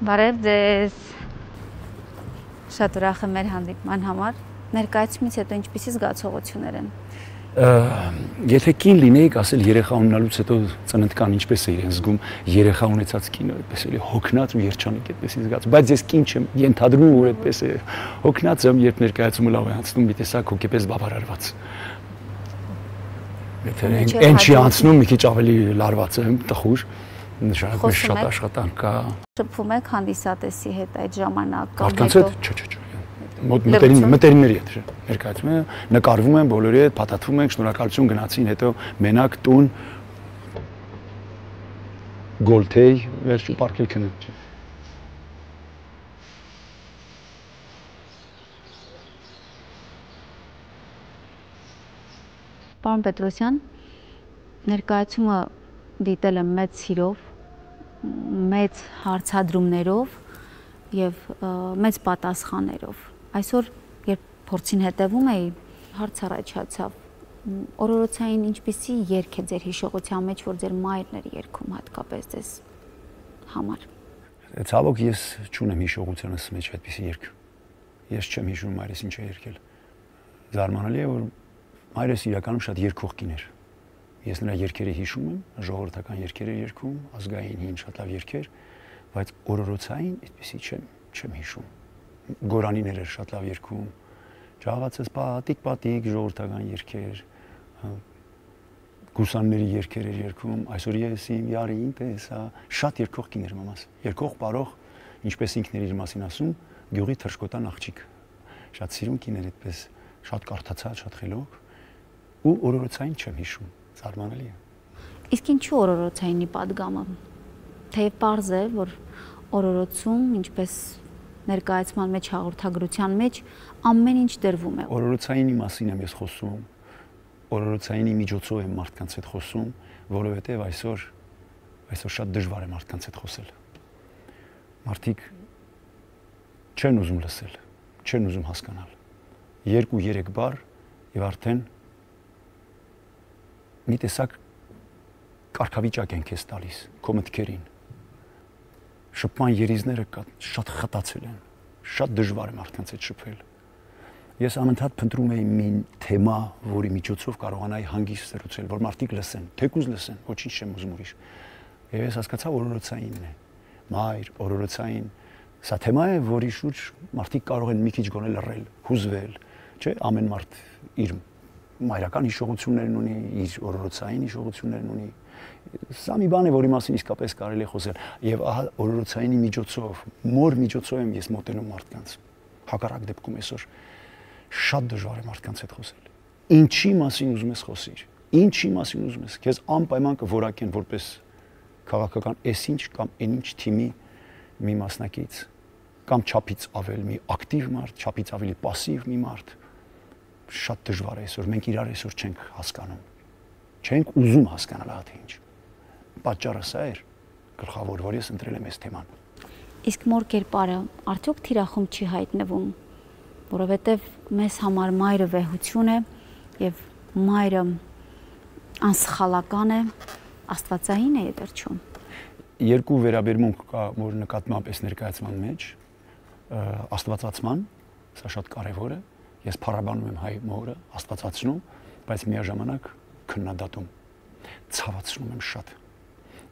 Բարև ձեզ։ Շատ ուրախ եմ մեր հանդիպման համար։ Ներկայացումից հետո ինչպիսի զգացողություններ են։ Եթե կին լինեիք, ասել երեխա ունենալուց հետո ծննդկան ինչպես է իրեն զգում, երեխա ունեցած կինը այդպես էլի հոգնած ու երջանիկ այդպես է զգացում, բայց ես կին չեմ, ենթադրում որ այդպես է հոգնած եմ, երբ ներկայացումը լավ է անցնում, մի տեսակ հոգեպես բավարարված։ Եթե այն չի անցնում, մի քիչ ավելի լարված եմ, տխուր, նշանակում է շատ աշխատանք կա։ Շփվում եք հանդիսատեսի հետ այդ ժամանակ կամ հետո։ Չէ։ Մտերիմների հետ ներկայացում եմ, նկարվում եմ բոլորի հետ, փաթաթվում ենք, շնորհակալություն գնացին, հետո մենակ տուն գոլթեյ վերջու պարկել քնը։ Պարոն Պետրոսյան, ներկայացումը դիտել եմ մեծ սիրով, մեծ հարցադրումներով եւ մեծ պատասխաններով։ Այսօր, երբ փորձին հետևում էի, հարց առաջացավ. օրորոցային ինչպիսի երգ է ձեր հիշողության մեջ, որ ձեր մայրն էր երգում հատկապես ձեզ համար։ Ցավոք ես չունեմ հիշողությանս մեջ այդպիսի երգ։ Ես չեմ հիշում մայրս ինչ է երգել։ Զարմանալի է, որ մայրս իրականում շատ երգող կին էր։ Ես նրա երգերը հիշում եմ, ժողովրդական երգեր էր երգում, ազգային հին շատ լավ երգեր, բայց օրորոցային այդպիսի չեմ հիշում։ Գորանիներ էր շատ լավ երգում, ջաղացած պատիկ ժողովրդական երգեր, գուսանների երգեր էր երգում, այսօր ես իմ յարին տեսա, շատ երգող կին էր մամաս, երգող բարող, ինչպես ինքն էր իր մասին ասում, գյուղի թռչկոտան աղջիկ, շատ սիրուն կին էր այդպես, շատ կարդացած, շատ խելոք, ու օրորոցային չեմ հիշում, զարմանալի է։ Իսկ ինչու օրորոցայինի պատգամը, թեև պարզ է, որ օրորոցում, ինչպես ներկայացման մեջ, հաղորդագրության մեջ ամեն ինչ դրվում է։ Օրորոցայինի մասին եմ ես խոսում, օրորոցայինի միջոցով եմ մարդկանց հետ խոսում, որովհետև այսօր շատ դժվար է մարդկանց հետ խոսել։ Մարդիկ չեն ուզում լսել, չեն ուզում հասկանալ։ 2-3 բառ եւ արդեն մի տեսակ կարգավիճակ են քեզ տալիս քո մտքերին։ Շփման երիզները շատ խտացել են, շատ դժվար է մարդկանց հետ շփվել։ Ես անընդհատ փնտրում էի մի թեմա, որի միջոցով կարողանայի հանգիստ զրուցել, որ մարդիկ լսեն, թեկուզ լսեն, ոչինչ չեմ ուզում ուրիշ։ Եվ ես հասկացա, օրորոցայինն է։ Մայր, օրորոցային, սա թեմա է, որի շուրջ մարդիկ կարող են մի քիչ գոնե լռել, հուզվել, չէ՞, ամեն մարդ իր մայրական հիշողություններն ունի, իր օրորոցային հիշողություններն ունի։ Սա մի բան է, որի մասին իսկապես կարելի է խոսել, եւ ահա օրորոցայինի միջոցով, մոր միջոցով եմ ես մոտենում մարդկանց։ Հակառակ դեպքում այսօր շատ դժվար է մարդկանց հետ խոսել։ Ինչի մասին ուզում ես խոսիր, ինչի մասին ուզում ես, քեզ անպայման կորակեն որպես քաղաքական էսինչ կամ այնինչ թիմի մի մասնակից, կամ չափից ավել մի ակտիվ մարդ, չափից ավելի պասիվ մի մարդ։ Շատ դժվար է այսօր, մենք իրար այսօր չենք հասկանում, չենք ուզում հասկանալ ահա թե ինչ։ Պատճառը սա էր գլխավոր, որ ես ընտրել եմ այս թեման։ Իսկ մոր կերպարը արդյոք թիրախում չի հայտնվում, որովհետև մեզ համար մայրը վեհություն է եւ մայրը անսխալական է, աստվածային է երջում։ Երկու վերաբերմունք կա, որ նկատմամբ այս ներկայացման մեջ, աստվածացման, սա շատ կարևոր է, ես փառաբանում եմ հայ մորը, աստվածացնում, բայց միաժամանակ քննադատում, ցավացնում եմ շատ։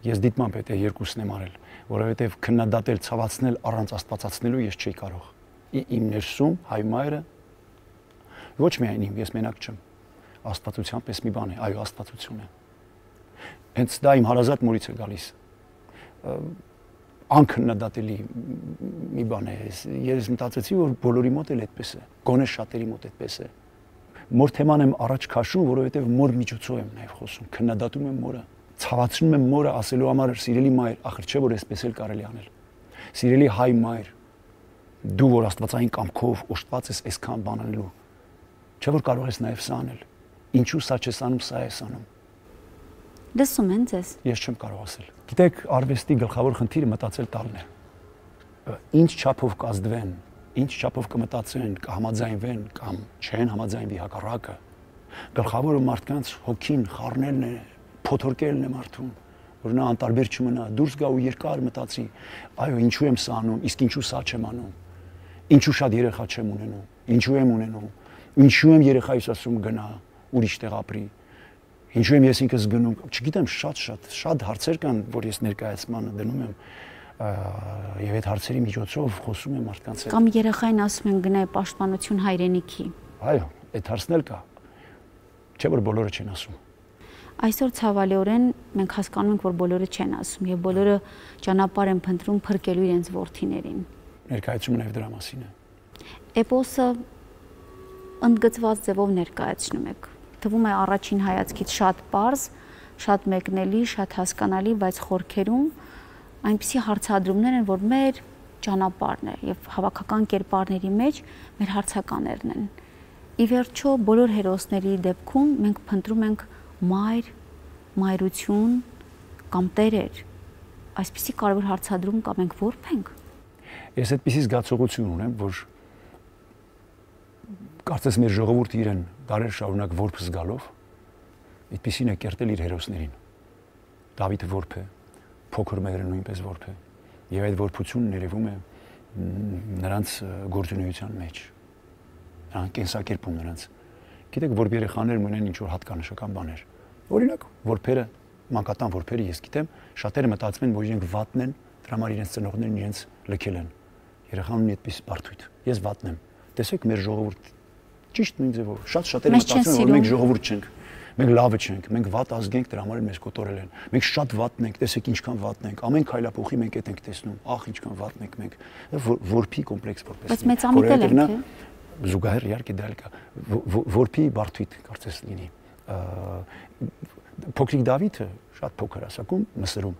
Ես դիտմամբ այդ երկուսն եմ արել, որովհետև քննադատել, ցավացնել առանց աստվածացնելու ես չի կարող։ Իմ ներսում հայ մայրը ոչ միայն իմ, ես մենակ չեմ։ Աստվածության պես մի բան է, այո, աստվածություն է։ Հենց դա իմ հարազատ մորից է գալիս։ Անքննադատելի մի բան է։ Ես մտածեցի, որ բոլորի մոտ էլ այդպես է, գոնե շատերի մոտ այդպես է։ Մոր թեման եմ առաջ քաշում, որովհետև մոր միջոցով եմ նաև խոսում, քննադատում եմ մորը, ցավացնում եմ մորը ասելու համար սիրելի մայր, ախր չէ որ այսպես էլ կարելի անել։ Սիրելի հայ մայր, դու որ աստվածային կամքով օժտված ես այսքան բան անելու, չէ որ կարող ես նաև սա անել։ Ինչու սա չես անում, սա ես անում։ Լսում են ձեզ։ Ես չեմ կարող ասել։ Գիտեք, արվեստի գլխավոր խնդիրը մտածել տալն է։ Ինչ չափով կազդվեն, ինչ չափով կմտածեն, կհամաձայնվեն կամ չեն համաձայնվի հակառակը։ Գլխավորը մարդկանց հոգին խառնելն է, փոթորկելն է մարդուն, որ նա անտարբեր չմնա, դուրս գա ու երկար մտածի, այո, ինչու եմ սա անում, իսկ ինչու սա չեմ անում։ Ինչու շատ երեխա չեմ ունենում, ինչու եմ ունենում, ինչու եմ երեխայիս ասում գնա, ուրիշ տեղ ապրի։ Ինչու եմ ես ինքս գնում, չգիտեմ, շատ հարցեր կան, որ ես ներկայացմանը դնում եմ եւ այդ հարցերի միջոցով խոսում եմ մարդկանց հետ։ Կամ երեխային ասում են գնա պաշտպանություն հայրենիքի։ Այո, այդ հարցն էլ կա։ Չէ՞ որ բոլորը չեն ասում։ Այսօր ցավալիորեն մենք հասկանում ենք, որ բոլորը չեն ասում եւ բոլորը ճանապարհ են փնտրում փրկելու իրենց ворթիներին։ Ներկայացումը նաեւ դրա մասին է։ Էպոսը ընդգծված ձևով ներկայացնում եք։ Թվում է առաջին հայացքից շատ པարզ, շատ մեկնելի, շատ հասկանալի, բայց խորքերում այնպիսի հարցադրումներ են, որ մեր ճանապարհն է եւ հավաքական կերպարների մեջ մեր հարցականներն են։ Ի վերջո բոլոր հերոսների դեպքում մենք փնտրում ենք մայր, մայրություն կամ տերեր։ Այսպիսի կարևոր հարցադրում կա, մենք որբ ենք։ Ես այդպիսի զգացողություն ունեմ, որ կարծես մեր ժողովուրդը իրեն դարեր շարունակ որբ զգալով, այդպիսին է կերտել իր հերոսներին։ Դավիթը որբ է, փոքր մեղրը նույնպես որբ է, եւ այդ որբությունն երևում է նրանց գործունեության մեջ։ Նրանք կենսակերպում նրանց։ Գիտեք, որբ երեխաներն ունեն ինչ-որ հատկանշական բաներ։ Օրինակ, որբերը, մանկատան որբերը ես գիտեմ, շատերը մտածում են, որ իրենք վատն են, դրա համար իրենց ծնողներն իրենց լքել են։ Երեխան ունի այդպես բարդույթ։ Ես վատն եմ։ Տեսեք մեր ժողովուրդ ճիշտ նույն ձևով։ Շատ-շատերը մտածում են, որ մենք ժողովուրդ չենք։ Մենք լավը չենք, մենք վատ ազգ ենք, դրա համար մեզ կոտորել են։ Մենք շատ վատն ենք, տեսեք ինչքան վատն ենք։ Ամեն քայլափոխի մենք այդ ենք տեսնում։ Ախ, ինչքան վատն ենք մենք։ Որփի կոմպլեքս որպես։ Բայց մեծամիտ էլ ենք, զուգահեռ իհարկե դա էլ կա։ Որփի բարդույթ կարծես լինի։ Փոքրիկ Դավիթը շատ փոքր ասակում Մսրում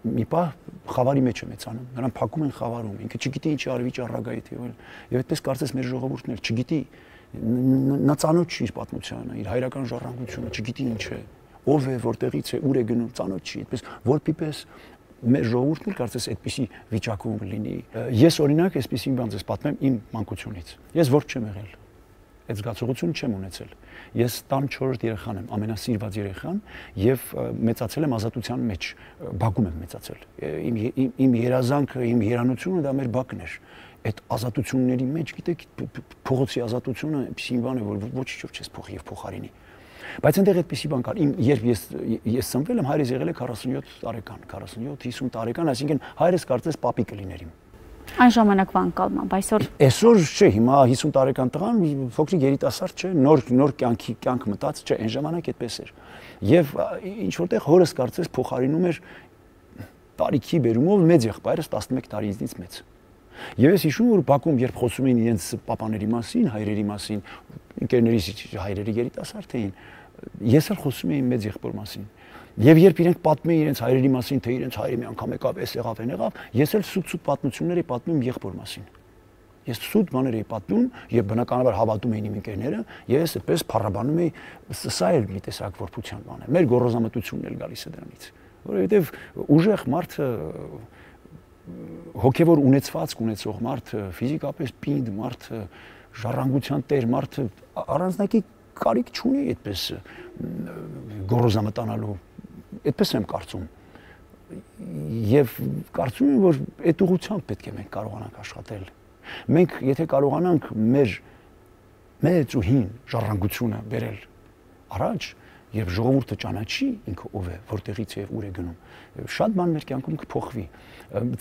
մի պահ խավարի մեջ է մեծանում, նրան փակում են խավարում, ինքը չգիտի ինչ արվի ճառագայթ եւ այդպես կարծես մեր ժողովուրդն էլ չգիտի, նա ծանոթ չի իր պատմությանը, իր հայրական ժառանգությունը, չգիտի ինչ է, ով է, որտեղից է, ուր է գնում, ծանոթ չի, այդպես որպի պես մեր ժողովուրդն էլ կարծես այդպիսի վիճակում լինի։ Ես օրինակ այսպիսի բան ձեզ պատմեմ իմ մանկությունից։ Ես որբ չեմ եղել։ Այդ զգացողությունը չեմ ունեցել։ Ես 14 երեխան եմ, ամենասիրված երեխան եւ մեծացել եմ ազատության մեջ, Բաքվում եմ մեծացել։ Իմ երազանքը, իմ երանությունը դա մեր Բաքն էր։ Այդ ազատությունների մեջ, գիտեք, փողոցի ազատությունը այնպեսի բան է, որ ոչինչ չես փոխի եւ փոխարինի։ Բայց այնտեղ այդպեսի բան կար։ Երբ ես ծնվել եմ, հայրս եղել է 47 տարեկան, 47-50 տարեկան, այսինքն հայրս կարծես պապի կլիներ իմ։ Այն ժամանակվա անկալմամբ, այսօր չէ, հիմա 50 տարեկան տղան փոքրիկ երիտասարդ չէ, նոր կյանք մտած չէ, այն ժամանակ այդպես էր։ Եվ ինչ որտեղ հորս կարծես փոխարինում էր տարիքի բերումով մեծ եղբայրս 11 տարի ինձնից մեծ։ Եվ ես հիշում որ Բաքվում երբ խոսում էին իրենց պապաների մասին, հայրերի մասին, ընկերներիս հայրերի երիտասարդ էին, ես էլ խոսում էի մեծ եղբոր մասին։ Եվ երբ իրենք պատմում էին իրենց հայրերի մասին, թե իրենց հայրը մի անգամ եկավ, էս եղավ, այն եղավ, ես էլ սուտ պատմություններ էի պատմում եղբոր մասին։ Ես սուտ բաներ էի պատմում եւ բնականաբար հավատում էին իմ ընկերները, ես այդպես փառաբանում էի, սա էլ մի տեսակ որբության բան է։ Մեր գոռոզամտությունն էլ գալիս է դրանից, որովհետեւ ուժեղ մարդը հոգեվոր ունեցվածք ունեցող մարդը, ֆիզիկապես պինդ մարդը, ժառանգության տեր մարդը առանձնակի կարիք չունի այդպես գոռոզամտանալու, այդպես եմ կարծում։ Եվ կարծում եմ, որ այդ ուղղությամբ պետք է մենք կարողանանք աշխատել։ Մենք եթե կարողանանք մեր մեծ ու հին ժառանգությունը բերել առաջ եւ ժողովուրդը ճանաչի ինքը ով է, որտեղից է եւ ուր է գնում, շատ բան մեր կյանքում կփոխվի։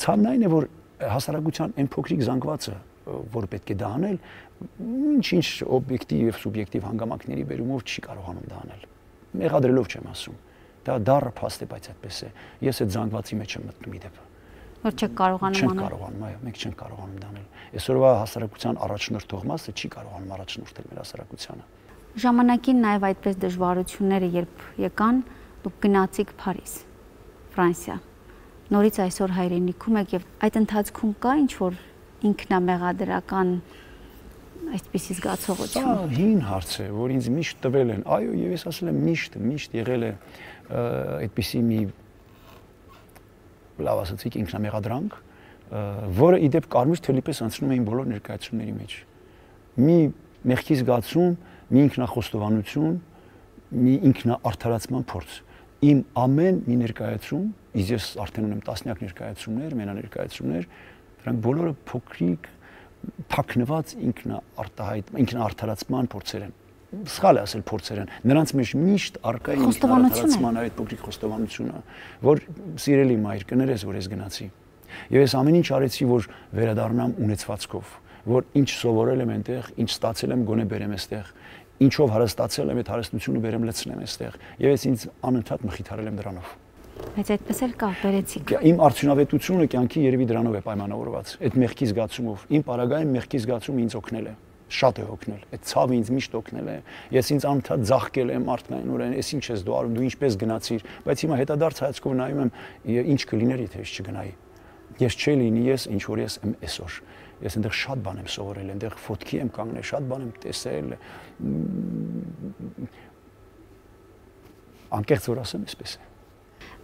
Ցավն այն է, որ հասարակության այն փոքրիկ զանգվածը, որ պետք է դա անել, ինչ օբյեկտիվ եւ սուբյեկտիվ հանգամանքների բերումով չի կարողանում դա անել։ Մեղադրելով չեմ ասում։ Դա դառը փաստ է, բայց այդպես է։ Ես այդ զանգվածի մեջ եմ մտնում իդեպ։ Որ չեք կարողանում անել։ Չենք կարողանում, այո, մենք չենք կարողանում դա անել։ Այսօրվա հասարակության առաջնորդող մասը չի կարողանում առաջնորդել մեր հասարակությանը։ Ժամանակին նաև այդպես դժվարությունները, երբ եկան, դուք գնացիք Փարիզ, Ֆրանսիա։ Նորից այսօր հայրենիքում եք եւ այդ ընթացքում կա ինչ որ ինքնամեղադրական այսպիսի զգացողություն։ Դա հին հարց է, որ ինձ միշտ տվել են։ Այո, եւ ես ասել եմ միշտ եղել է այդպիսի մի լավ ասացիք ինքնամեղադրանք, որը իդեպ կարմիր թելի պես անցնում է իմ բոլոր ներկայացումների մեջ։ Մի մեղքի զգացում, մի ինքնախոստովանություն, մի ինքնաարդարացման փորձ։ Իմ ամեն մի ներկայացում, ես արդեն ունեմ տասնյակ ներկայացումներ, մենաներկայացումներ, դրանք բոլորը փոքրիկ, թաքնված ինքնաարդարացման փորձեր են։ Սխալ է ասել փորձեր են։ Նրանց մեջ միշտ առկա է ինքնաարդարացման այդ փոքրիկ խոստովանությունը, որ սիրելի մայր, կներես, որ ես գնացի։ Եվ ես ամեն ինչ արեցի, որ վերադառնամ ունեցվածքով, որ ինչ սովորել եմ այնտեղ, ինչ ստացել եմ, գոնե բերեմ այստեղ, ինչով հարստացել եմ, այդ հարստությունը բերեմ լցնեմ այստեղ։ Եվ ես ինձ անընդհատ մխիթարել եմ դրանով։ Բայց այդպես էլ կա, բերեցիք։ Իմ արդյունավետությունը կյանքի երևի դրանով է պայմանավորված, այդ մեղքի զգացումով։ Իմ պարագայում մեղքի զգացումը ինձ օգնել է, շատ է օգնել։ Այդ ցավը ինձ միշտ օգնել է։ Ես ինձ անընդհատ ձախկել եմ մարդկայնորեն, «Էս ինչ ես դու արում, դու ինչպես գնացիր», բայց հիմա հետադարձ հայացքով նայում եմ, ինչ կլիներ, եթե ես չգնայի։ Ես չէի լինի ես, ինչ որ ես եմ այսօր։ Ես այնտեղ շատ բան եմ սովորել, այնտեղ ֆոտքի եմ կանգնել, շատ բան եմ տեսել։ Անկեղծ որ ասեմ, այսպես է։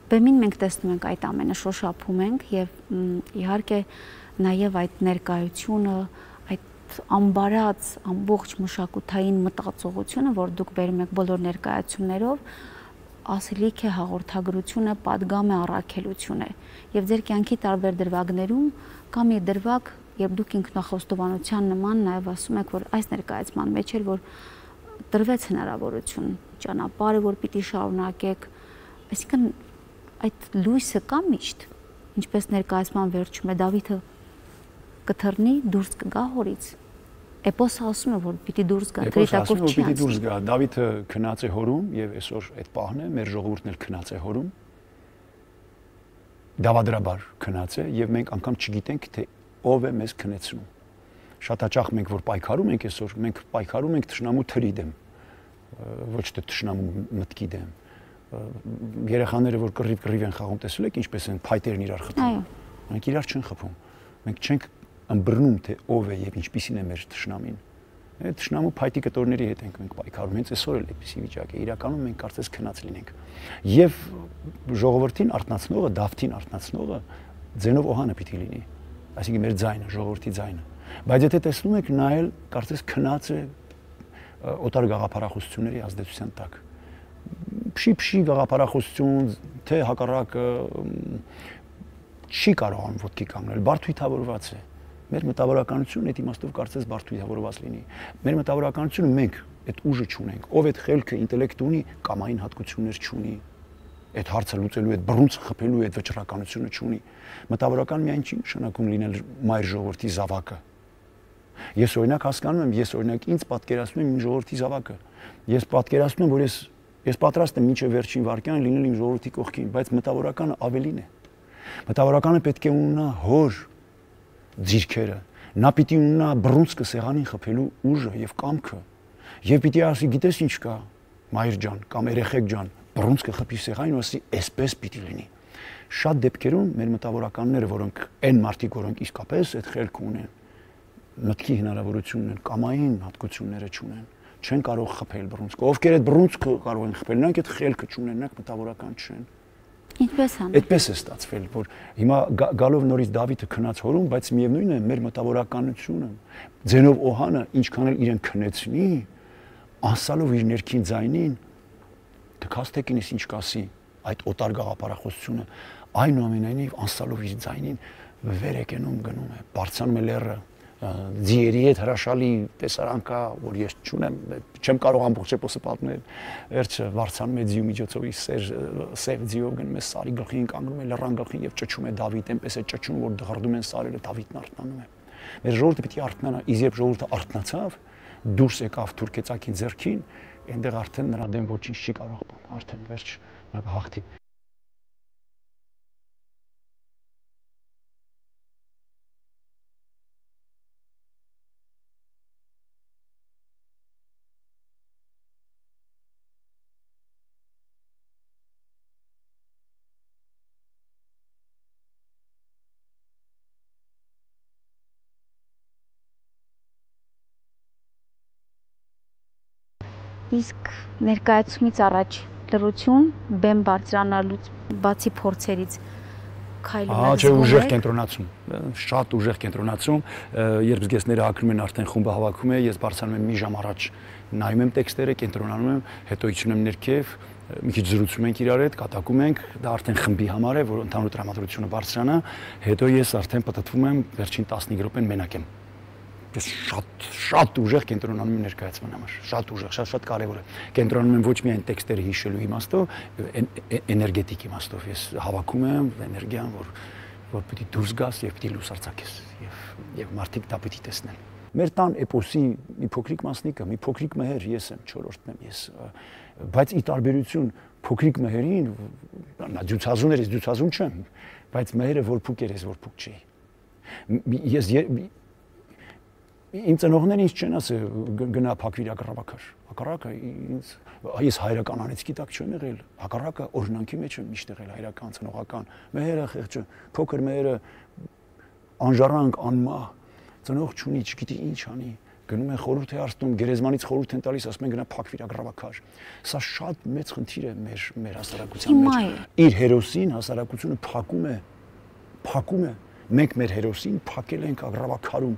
Բեմին մենք տեսնում ենք այդ ամենը, շոշափում ենք եւ իհարկե նաեւ այդ ներկայությունը, այդ ամբարած ամբողջ մշակութային մտածողությունը, որ դուք բերում եք բոլոր ներկայացումներով, ասելիք է, հաղորդագրությունը, պատգամ է, առաքելություն է։ Եվ ձեր կյանքի տարբեր դրվագներում կա մի դրվագ, երբ դուք ինքնախոստովանության նման նաեւ ասում եք, որ այս ներկայացման մեջ էր, որ տրվեց հնարավորություն, ճանապարհը, որ պիտի շարունակեք, այսինքն այդ լույսը կա միշտ, ինչպես ներկայացման վերջում է Դավիթը կթռնի, դուրս կգա հորից։ Էպոսը ասում է, որ պիտի դուրս գա, Էպոսը ասում է, որ պիտի դուրս գա։ Դավիթը քնած է հորում եւ այսօր այդ պահն է, մեր ժողովուրդն էլ քնած է հորում։ Դավադրաբար քնած է եւ մենք անգամ չգիտենք, թե ով է մեզ քնեցնում։ Շատ հաճախ մենք որ պայքարում ենք այսօր, մենք պայքարում ենք թշնամու թրի դեմ, ոչ թե թշնամու մտքի դեմ։ Երեխաները որ կռիվ են խաղում, տեսել եք ինչպես են փայտերն իրար խփում։ Մենք իրար չեն խփում։ Մենք չենք ըմբռնում, թե ով է եւ ինչպիսին է մեր թշնամին։ Այդ թշնամու փայտի կտորների հետ ենք մենք պայքարում, հենց այսօր էլ այդպիսի վիճակ է։ Իրականում մենք կարծես քնած լինենք։ Եվ ժողովրդին արտնացնողը, Դավթին արտնացնողը ձենով օհանը պիտի լինի։ Այսինքն մեր ձայնը, ժողովրդի ձայնը։ Բայց եթե տեսնում եք նայել, կարծես քնած է օտար գաղափարախոսությունների ազդեցության տակ։ Փշի գաղափարախոսություն, թե հակառակը չի կարողանում ոտքի կանգնել, բարդույթավորված է։ Մեր մտավորականությունը այդ իմաստով կարծես բարդույթավորված լինի։ Մեր մտավորականությունը մենք այդ ուժը չունենք, ով այդ խելքը, ինտելեկտ ունի, կամային հատկություններ չունի։ Այդ հարցը լուծելու, այդ բռունցքը խփելու, այդ վճռականությունը չունի։ Մտավորական միայն չի նշանակում լինել մայր ժողովրդի զավակը։ Ես օրինակ հասկանում եմ, ես օրինակ ինձ պատկերացնում եմ իմ ժողովրդի զավակը։ Ես պատկերացնում եմ, որ ես պատրաստ եմ մինչև վերջին վայրկյան լինել իմ ժողովրդի կողքին, բայց մտավորականը ավելին է։ Մտավորականը պետք է ունենա հոր ձիրքերը, նա պիտի ունենա բռունցքը սեղանին խփելու ուժը եւ կամքը, եւ պիտի ասի, գիտես ինչ կա, մայր ջան կամ երեխեք ջան, բռունցքը խփի սեղանին ու ասի, այսպես պիտի լինի։ Շատ դեպքերում մեր մտավորականները, որոնք այն մարդիկ, որոնք իսկապես այդ խելքը ունեն, մտքի հնարավորություն ունեն, կամային հատկությունները չունեն, չեն կարող խփել բռունցքը։ Ովքեր այդ բռունցքը կարող են խփել, նրանք այդ խելքը չունեն, նրանք մտավորական չեն։ Ինչպես անել։ Այդպես է ստացվել, որ հիմա գալով նորից Դավիթը քնած հորում, բայց միևնույնն է մեր մտավորականությունը, ձենով օհանը ինչքան էլ իրեն քնեցնի, անսալով իր ներքին ձայնին, թքաստեկինից ինչ կասի, այդ օտար գաղափարախոսությունը, այնուամենայնիվ անսալով իր ձայնին վեր է կենում գնում է, բարձրանում է լեռը, ձիերի հետ հրաշալի տեսարան կա, որ ես չեմ կարող ամբողջ էպոսը պատմել, վերջը վարձանում է ձիու միջոցով իր սև ձիով գնում է սարի գլխին, կանգնում է լեռան գլխին եւ ճչում է Դավիթ, այնպես է ճչում, որ դղրդում են սարերը, Դավիթն արթնանում է։ Մեր ժողովուրդը պիտի արթնանա, իսկ երբ ժողովուրդը արթնացավ, դուրս եկավ թուրքեցակին ձեռքին, այնտեղ արդեն նրա դեմ ոչինչ չի կարող բան, արդեն վերջ նա հաղթի։ Իսկ ներկայացումից առաջ լրություն բեմ բարձրանալուց բացի փորձերից քայլում եք Չէ, ուժեղ կենտրոնացում, շատ ուժեղ կենտրոնացում, երբ զգեստները հագնում են արդեն խումբը հավաքում է, ես բարձրանում եմ մի ժամ առաջ, նայում եմ տեքստերը, կենտրոնանում եմ, հետո իջնում եմ ներքև, մի քիչ զրուցում ենք իրար հետ, կատակում ենք, դա արդեն խմբի համար է, որ ընդհանուր տրամադրությունը բարձրանա, հետո ես արդեն պտտվում եմ, վերջին 15 րոպեն մենակ եմ։ Ես շատ ուժեղ կենտրոնանում եմ ներկայացման համար, շատ ուժեղ, շատ կարևոր է։ Կենտրոնանում եմ ոչ միայն տեքստերը հիշելու իմաստով, էներգետիկ իմաստով։ Ես հավաքում եմ էներգիան, որ պիտի դուրս գաս եւ պիտի լուսարձակես եւ մարդիկ դա պիտի տեսնեն։ Մեր տան էպոսի մի փոքրիկ մասնիկը, մի փոքրիկ մհեր ես եմ, 4-րդն եմ ես, բայց ի տարբերություն փոքրիկ մհերին, նա դյուցազուններից դյուցազուն չեմ, բայց մհերը որփուկ էր, ես որփուկ չի։ Ես Իմ ծնողները ինձ չեն ասել գնա փակվիր ագրավակար։ Հակառակը ինձ ես հայրական անեցքի տակ չեմ եղել։ Հակառակը օրինանքի մեջ եմ միշտ եղել հայրական, ծնողական։ Մերը խեղճը, փոքր մերը անժառանգ, անմահ, ծնող չունի, չգիտի ինչ անի։ Գնում են խորհուրդ է արստում, գերեզմանից խորհուրդ են տալիս, ասում են գնա փակվիր ագրավակար։ Սա շատ մեծ խնդիր է մեր հասարակության մեջ։ Իր հերոսին հասարակությունը փակում է։ Մենք մեր հերոսին փակել ենք ագրավակարում։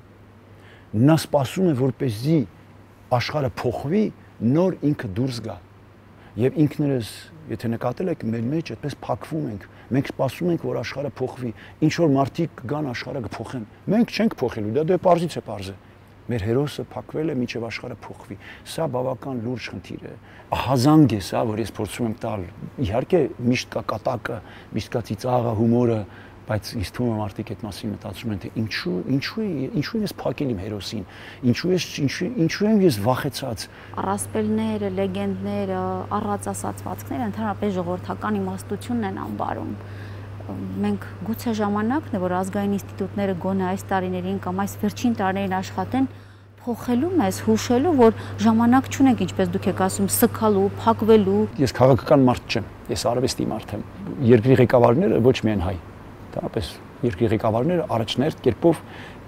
Նա սպասում է, որպեսզի աշխարհը փոխվի, նոր ինքը դուրս գա։ Եվ ինքներս, եթե նկատել եք, մեր մեջ այդպես փակվում ենք։ Մենք սպասում ենք, որ աշխարհը փոխվի։ Ինչ որ մարդիկ կգան, աշխարհը կփոխեն։ Մենք չենք փոխելու, դա պարզից է պարզը։ Մեր հերոսը փակվել է, մինչև աշխարհը փոխվի։ Սա բավական լուրջ խնդիր է։ Ահազանգ է սա, որ ես փորձում եմ տալ։ Իհարկե, միշտ կա կատակը, միշտ կա ծիծաղը, հումորը, բայց ինձ թվում է մարդիկ այդ մասին մտածում են, թե ինչու ես փակել իմ հերոսին, ինչու եմ ես վախեցած։ Առասպելները, լեգենդները, առած ասացվածքները ընդհանրապես ժողովրդական իմաստությունն են անվարում։ Մենք գուցե ժամանակն է, որ ազգային ինստիտուտները գոնե այս տարիներին կամ այս վերջին տարիներին աշխատեն փոխելու մեզ, հուշելու, որ ժամանակ չունենք, ինչպես դուք եք ասում, սգալու, փակվելու։ Ես քաղաքական մարդ չեմ, ես արվեստի մարդ եմ։ Երկրի ղեկավարները ոչ միայն հայ, դրանպես երկրի ղեկավարները առաջնահերթ կերպով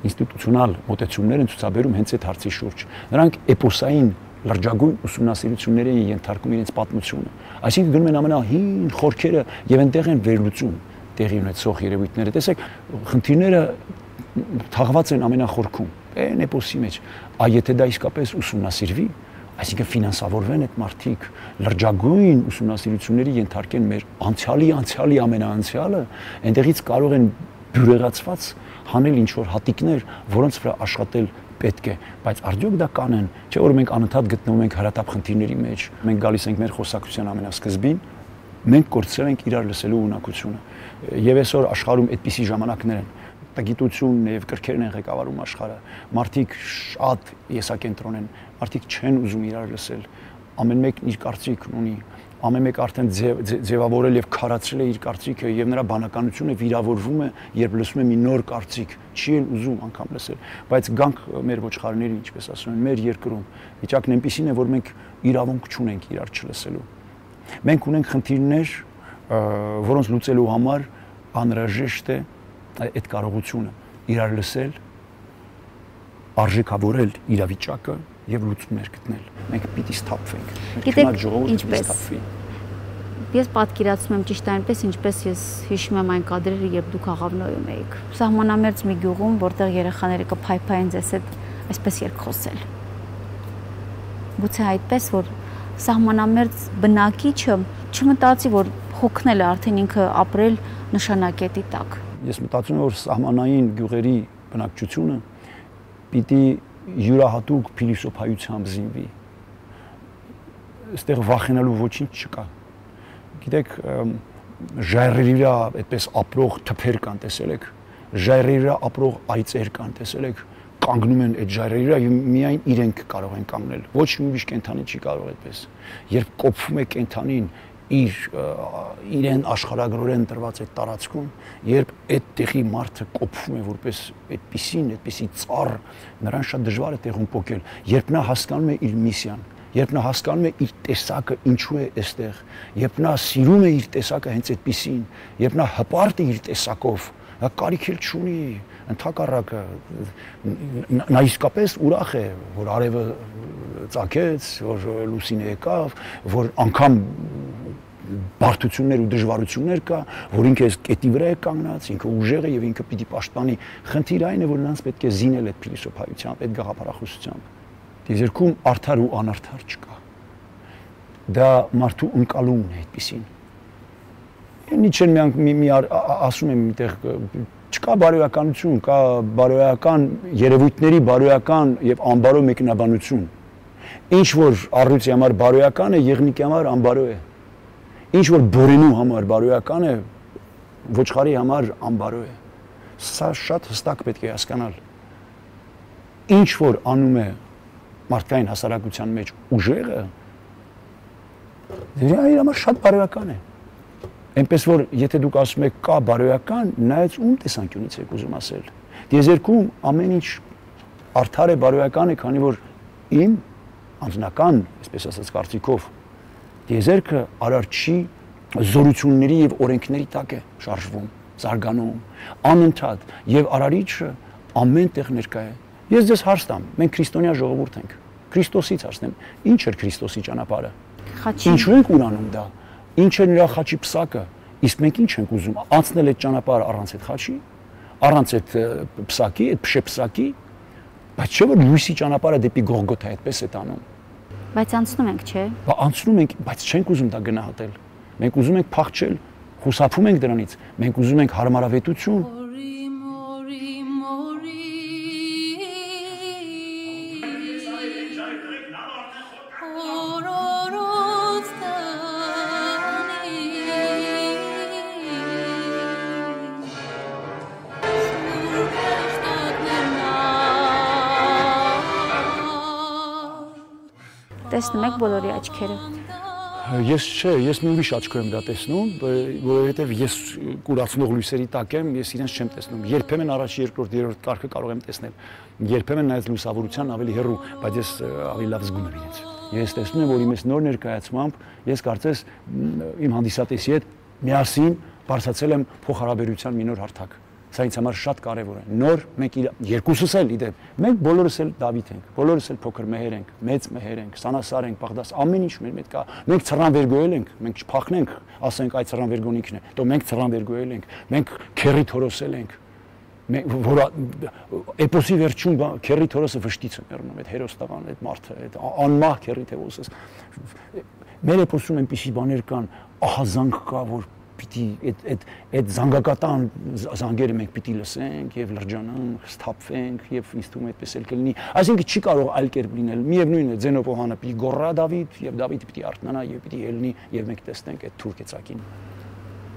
ինստիտուցիոնալ մոտեցումներ են ցուցաբերում հենց այդ հարցի շուրջ։ Նրանք էպոսային լրջագույն ուսումնասիրությունների են ենթարկում իրենց պատմությունը։ Այսինքն գնում են ամենահին խորքերը եւ այնտեղ են վերլուծում տեղի ունեցող երևույթները։ Տեսեք, խնդիրները թաղված են ամենախորքում, այն էպոսի մեջ։ Եթե դա իսկապես ուսումնասիրվի, այսինքն ֆինանսավորվեն այդ մարդիկ, լրջագույն ուսումնասիրությունների ենթարկեն մեր անցյալի ամենաանցյալը, այնտեղից կարող են բյուրեղացված հանել ինչ-որ հատիկներ, որոնց վրա աշխատել պետք է, բայց արդյոք դա կանեն, չէ՞ որ մենք անընդհատ գտնվում ենք հարատապ խնդիրների մեջ, մենք գալիս ենք մեր խոսակցության ամենասկզբին, մենք կորցրել ենք իրար լսելու ունակությունը, եւ այսօր աշխարհում այդպիսի ժամանակներ են, տգիտությունն եւ կրքերն են ղեկավարում աշխարհը, մարդիկ շատ եսակենտրոն են, մարդիկ չեն ուզում իրար լսել, ամեն մեկն իր կարծիքն ունի, ամեն մեկ արդեն ձևավորել եւ քարացրել է իր կարծիքը եւ նրա բանականությունը վիրավորվում է, երբ լսում է մի նոր կարծիք, չի էլ ուզում անգամ լսել, բայց գանք մեր ոչխարների, ինչպես ասում են, մեր երկրում վիճակն այնպեսին է, որ մենք իրավունք չունենք իրար չլսելու։ Մենք ունենք խնդիրներ, որոնց լուծելու համար անհրաժեշտ է այդ կարողությունը իրար լսել, արժեքավորել իրավիճակը եւ լուծումներ գտնել։ Մենք պիտի սթափվենք։ Գիտեք, ինչպես ես պատկերացնում եմ ճիշտ այնպես, ինչպես ես հիշում եմ այն կադրերը, երբ դուք Աղավնոյում էիք։ Սահմանամերձ մի գյուղում, որտեղ երեխաները կփայփային ձեզ հետ այսպես երկխոսել։ Գուցե այդպես, որ սահմանամերձ բնակիչը չմտածի, որ հոգնել է արդեն ինքը ապրել նշանակետի տակ։ Ես մտածում եմ, որ սահմանային գյուղերի բնակչությունը պիտի յուրահատուկ փիլիսոփայությամբ զինվի։ Այստեղ վախենալու ոչինչ չկա։ Գիտեք, ժայռերի վրա այդպես ապրող թփեր կան, տեսել եք, ժայռերի վրա ապրող այծեր կան, տեսել եք, կանգնում են այդ ժայռերի վրա եւ միայն իրենք կարող են կանգնել։ Ոչ մի ուրիշ կենդանի չի կարող այդպես։ Երբ կոփվում է կենդանին իրեն աշխարհագրորեն տրված այդ տարածքում, երբ այդ տեղի մարդը կոփվում է որպես այդպիսի ծառ, նրան շատ դժվար է տեղում փոկել, երբ նա հասկանում է իր միսիան, երբ նա հասկանում է իր տեսակը ինչու է այստեղ, երբ նա սիրում է իր տեսակը հենց այդպիսին, երբ նա հպարտ է իր տեսակով, նա կարիք էլ չունի, ընդհակառակը նա իսկապես ուրախ է, որ արևը ծագեց, որ լուսինը եկավ, որ անգամ բարդություններ ու դժվարություններ կա, որ ինքը այս կետի վրա է կանգնած, ինքը ուժեղ է եւ ինքը պիտի պաշտպանի։ Խնդիրը այն է, որ նրանց պետք է զինել այդ փիլիսոփայությամբ, այդ գաղափարախոսությամբ։ Դիզերքում արդար ու անարդար չկա։ Դա մարդու ընկալումն է այդպեսին։ Նիչեն մի ասում եմ միտեղ չկա բարոյականություն, կա բարոյական երևույթների բարոյական եւ անբարոյ մեկնաբանություն։ Ինչ որ առյուծի համար բարոյական է, եղնիկի համար անբարոյ է։ Ինչ որ բորենու համար բարոյական է, ոչխարի համար անբարոյ է։ Սա շատ հստակ պետք է հասկանալ։ Ինչ որ անում է մարդկային հասարակության մեջ ուժեղը, դրա համար շատ բարոյական է։ Այնպես որ եթե դուք ասում եք կա բարոյական, նայած ում տեսանկյունից եք ուզում ասել։ Դիեզերքում ամեն ինչ արդար է, բարոյական է, քանի որ իմ անձնական, այսպես ասած, կարծիքով դիեզերքը արարչի զորությունների եւ օրենքների տակ է շարժվում, զարգանում, անընդհատ եւ արարիչը ամեն տեղ ներկա է։ Ես ձեզ հարց տամ, մենք քրիստոնյա ժողովուրդ ենք։ Քրիստոսից հարցնեմ, ինչ էր Քրիստոսի ճանապարհը։ Ինչու ենք ուրանում դա։ Ինչ է նրա խաչի պսակը, իսկ մենք ինչ ենք ուզում անցնել այդ ճանապարհը առանց այդ խաչի, առանց այդ պսակի, այդ փշեպսակի, բայց չէ որ լույսի ճանապարհը դեպի Գողգոթա այդպես է տանում։ Բայց անցնում ենք, չէ։ Բա անցնում ենք, բայց չենք ուզում դա գնահատել։ Մենք ուզում ենք փախչել, խուսափում ենք դրանից։ Մենք ուզում ենք հարմարավետություն։ Տեսնում եք բոլորի աչքերը։ Ես չէ, ես մի ուրիշ աչքով եմ դա տեսնում, որովհետև ես կուրացնող լույսերի տակ եմ, ես իրենց չեմ տեսնում։ Երբեմն առաջի, երկրորդ, երրորդ կարգը կարող եմ տեսնել։ Երբեմն նայած լուսավորության ավելի հեռու, բայց ես ավելի լավ զգում եմ իրենց։ Ես տեսնում եմ, որ իմ այս նոր ներկայացմամբ ես կարծես իմ հանդիսատեսի հետ միասին բարձրացել եմ փոխհարաբերության մի նոր հարթակ։ Սա ինձ համար շատ կարևոր է։ Նոր մենք երկուսս էլ իդեպ, մենք բոլորս էլ Դավիթ ենք, բոլորս էլ փոքր մեհեր ենք, մեծ մեհեր ենք, սանասար ենք, Բաղդաս, ամեն ինչ մեր հետ կա։ Մենք ցռան վերգոյել ենք, մենք չփախնենք, ասենք այդ ցռան վերգոն ինքն է, դու մենք ցռան վերգոյել ենք, մենք քերի թորոսել ենք։ Որ էպոսի վերջում քերի թորոսը վշտից է մեռնում, այդ հերոս տղան, այդ մարդը, այդ անմահ քերի թևոսս։ Մեր էպոսում այնպիսի բաներ կան, ահազանգ կա, որ պիտի այդ զանգակատան զանգերը մենք պիտի լսենք եւ լրջանանք, սթափվենք եւ ինձ թվում է այդպես էլ կլինի։ Այսինքն չի կարող այլ կերպ լինել։ Միևնույն է, Ձենոպոհանը պիտի գոռա Դավիթ եւ Դավիթը պիտի արթնանա եւ պիտի ելնի եւ մենք տեսնենք այդ թուրք էծակին։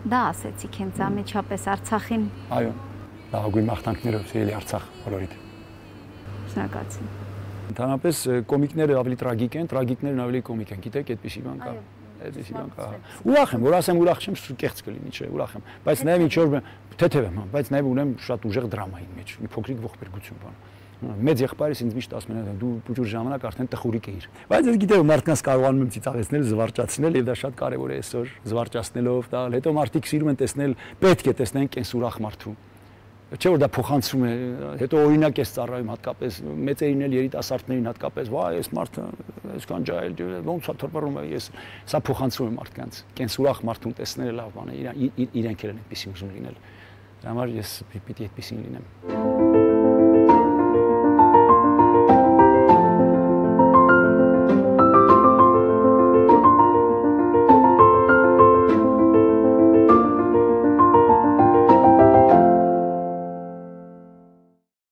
Դա ասեցիք հենց ամիջապես Արցախին։ Այո, լավագույն մաղթանքներով սիրելի Արցախ բոլորիդ։ Շնորհակալություն։ Ընդհանրապես կոմիկները ավելի տրագիկ են, տրագիկներն ավելի կոմիկ են, գիտեք, այդպեսի բան կա։ Այդպեսի բան կա։ Ուրախ եմ, որ ասեմ ուրախ չեմ, կեղծ կլինի, չէ, ուրախ եմ, բայց նաև ինչ որ թեթև եմ, բայց նաև ունեմ շատ ուժեղ դրամայի մեջ, մի փոքրիկ ողբերգություն բան։ Մեծ եղբայրս ինձ միշտ ասում է, դու փոքր ժամանակ արդեն տխուրիկ էիր։ Բայց ես գիտեմ, մարդկանց կարողանում եմ ծիծաղեցնել, զվարճացնել եւ դա շատ կարեւոր է այսօր, զվարճացնելով տալ։ Հետո մարդիկ սիրում են տեսնել, պետք է տեսնեն կենսուրախ մարդու։ Չէ որ դա փոխանցում է, հետո օրինակ է ծառայում հատկապես մեծերին էլ երիտասարդներին հատկապես, վայ, այս մարդը այսքան ջահել ոնց է թռվռում է, ես սա փոխանցում եմ մարդկանց։ Կենսուրախ մարդուն տեսնելը լավ բան է, իրենք էլ են այդպեսի ուզում լինել։ Դրա համար ես պիտի այդպեսին լինեմ։